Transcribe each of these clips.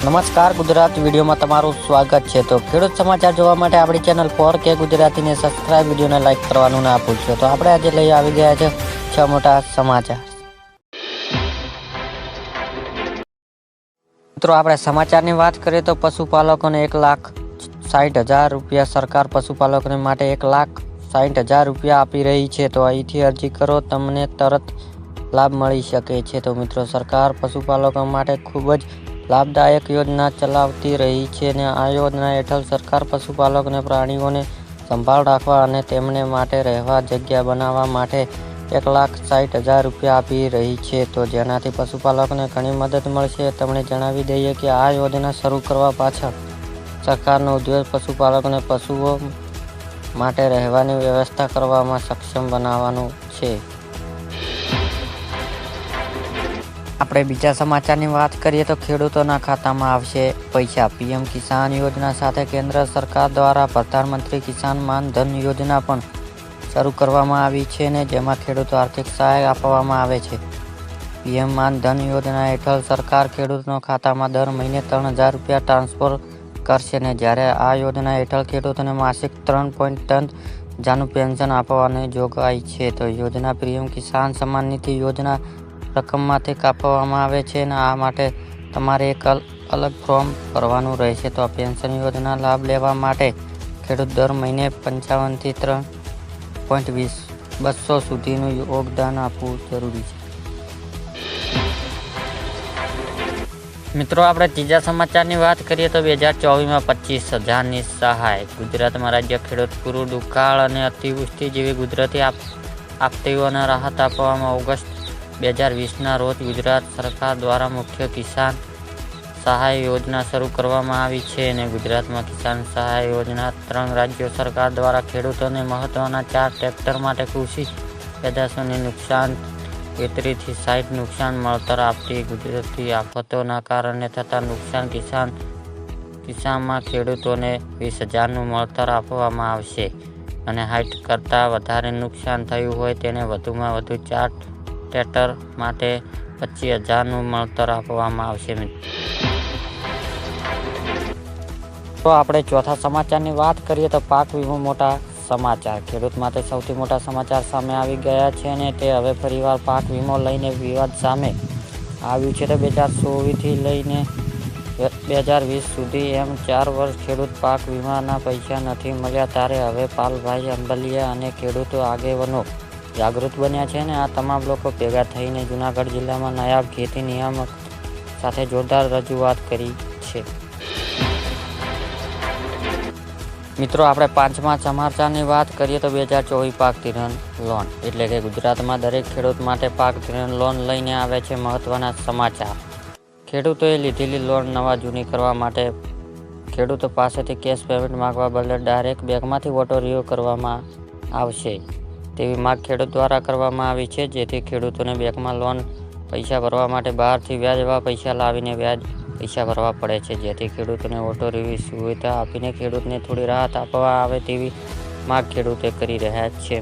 નમસ્કાર ગુજરાત વિડીયોમાં તમારું સ્વાગત છે। તો ખેડૂત સમાચાર જોવા માટે આપણી ચેનલ 4K ગુજરાતીને સબસ્ક્રાઇબ, વિડીયોને લાઇક કરવાનું ના ભૂલશો। તો આપણે આજે લઈ આવી ગયા છે 6 મોટા સમાચાર। મિત્રો આપણે સમાચારની વાત કરીએ તો પશુપાલકોને 1,60,000 રૂપિયા સરકાર પશુપાલકોને માટે 1,60,000 રૂપિયા આપી રહી છે। તો અહીંથી અરજી કરો, તમને તરત લાભ મળી શકે છે। તો મિત્રો સરકાર પશુપાલકો માટે ખૂબ જ લાભદાયક યોજના ચલાવતી રહી છે અને આ યોજના હેઠળ સરકાર પશુપાલકોને પ્રાણીઓને સંભાળ રાખવા અને તેમને માટે રહેવા જગ્યા બનાવવા માટે 1,60,000 રૂપિયા આપી રહી છે। તો જેનાથી પશુપાલકોને ઘણી મદદ મળશે। તમને જણાવી દઈએ કે આ યોજના શરૂ કરવા પાછળ સરકારનો ઉદ્દેશ પશુપાલકોને પશુઓ માટે રહેવાની વ્યવસ્થા કરવામાં સક્ષમ બનાવવાનું છે। આપણે બીજા સમાચારની વાત કરીએ તો ખેડૂતોના ખાતામાં આવશે પૈસા। પીએમ કિસાન યોજના સાથે કેન્દ્ર સરકાર દ્વારા પ્રધાનમંત્રી કિસાન માન ધન યોજના પણ શરૂ કરવામાં આવી છે અને જેમાં ખેડૂતો આર્થિક સહાય આપવામાં આવે છે। પીએમ માન ધન યોજના હેઠળ સરકાર ખેડૂતોના ખાતામાં દર મહિને 3,000 રૂપિયા ટ્રાન્સફર કરશે અને જ્યારે આ યોજના હેઠળ ખેડૂતોને માસિક 3,3 પેન્શન આપવાની જોગવાઈ છે। તો યોજના પીએમ કિસાન સન્માન નિધિ યોજના રકમમાંથી કાપવામાં આવે છે અને આ માટે તમારે એક અલગ ફોર્મ ભરવાનું રહેશે। તો આ પેન્શન યોજના લાભ લેવા માટે ખેડૂત દર મહિને 55 થી 3.200 સુધીનું યોગદાન આપવું જરૂરી છે। મિત્રો આપણે ત્રીજા સમાચારની વાત કરીએ તો 2024માં 25,000ની સહાય। ગુજરાતમાં રાજ્ય ખેડૂત પૂર, દુકાળ અને અતિવૃષ્ટિ જેવી કુદરતી આપત્તિઓને રાહત આપવામાં ઓગસ્ટ 2020ના રોજ ગુજરાત સરકાર દ્વારા મુખ્ય કિસાન સહાય યોજના શરૂ કરવામાં આવી છે અને ગુજરાતમાં કિસાન સહાય યોજના 3 રાજ્યો સરકાર દ્વારા ખેડૂતોને મહત્વના 4 ટ્રેક્ટર માટે કૃષિ પેદાશોને નુકસાન 33 થી 60 નુકસાન મળતર આપતી કુદરતી આફતોના કારણે થતા નુકસાન કિસ્સામાં ખેડૂતોને 20,000નું મળતર આપવામાં આવશે અને 60 કરતાં વધારે નુકસાન થયું હોય તેને વધુમાં વધુ 4 ટ્રેક્ટર માટે 25,000નું મળતર આપવામાં આવશે। તો આપણે ચોથા સમાચારની વાત કરીએ તો પાક વીમો મોટા સમાચાર। ખેડૂત માટે સૌથી મોટા સમાચાર સામે આવી ગયા છે અને તે હવે ફરીવાર પાક વીમો લઈને વિવાદ સામે આવ્યું છે। તો 2024થી લઈને 2020 સુધી એમ 4 વર્ષ ખેડૂત પાક વીમાના પૈસા નથી મળ્યા ત્યારે હવે પાલભાઈ અંબલિયા અને ખેડૂતો આગેવાનો જાગૃત બન્યા છે અને આ તમામ લોકો ભેગા થઈને જૂનાગઢ જિલ્લામાં નાયબ ખેતી નિયામક સાથે જોરદાર રજૂઆત કરી છે। મિત્રો આપણે પાંચમા સમાચારની વાત કરીએ તો 2024 પાક ધિરાણ લોન એટલે કે ગુજરાતમાં દરેક ખેડૂત માટે પાક ધિરાણ લોન લઈને આવે છે મહત્વના સમાચાર। ખેડૂતોએ લીધેલી લોન નવા જૂની કરવા માટે ખેડૂતો પાસેથી કેશ પેમેન્ટ માંગવા બદલે ડાયરેક્ટ બેંકમાંથી ઓટો રિન્યૂ કરવામાં આવશે તેવી માંગ ખેડૂત દ્વારા કરવામાં આવી છે, જેથી ખેડૂતોને બેંકમાં લોન પૈસા ભરવા માટે બહારથી વ્યાજવા પૈસા લાવીને વ્યાજ પૈસા ભરવા પડે છે, જેથી ખેડૂતોને ઓટો રિન્યૂ સુવિધા આપીને ખેડૂતને થોડી રાહત આપવા આવે તેવી માંગ ખેડૂતો કરી રહ્યા છે।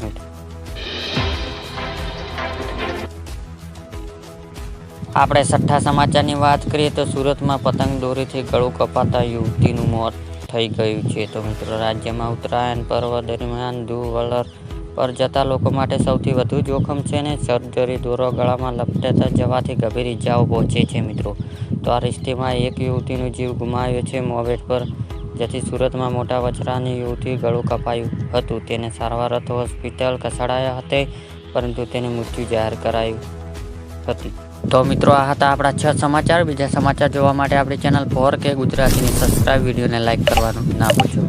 આપણે છઠ્ઠા સમાચારની વાત કરીએ તો સુરતમાં પતંગ દોરીથી ગળું કપાતા યુવતીનું મોત થઈ ગયું છે। તો મિત્રો રાજ્યમાં ઉત્તરાયણ પર્વ દરમિયાન ટુ-વ્હીલર પર જતા લોકો માટે સૌથી વધુ જોખમ છે અને સર્જરી દોરો ગળામાં લપેટાઈ જવાથી ગંભીર ઇજાઓ પહોંચે છે। મિત્રો તો આ સ્થિતિમાં એક યુવતીનો જીવ ગુમાવ્યો છે મોપેડ પર જેથી સુરતમાં મોટા વછરાની યુવતી ગળું કપાયું હતું તેને સારવાર અર્થે હોસ્પિટલ ખસેડાયા હતા પરંતુ તેને મૃત્યુ જાહેર કરાયું હતી। તો મિત્રો આ હતા આપણા 6 સમાચાર। બીજા સમાચાર જોવા માટે આપણી ચેનલ 4K ગુજરાતીની સબસ્ક્રાઇબ, વિડીયોને લાઇક કરવાનું ના ભૂલશો।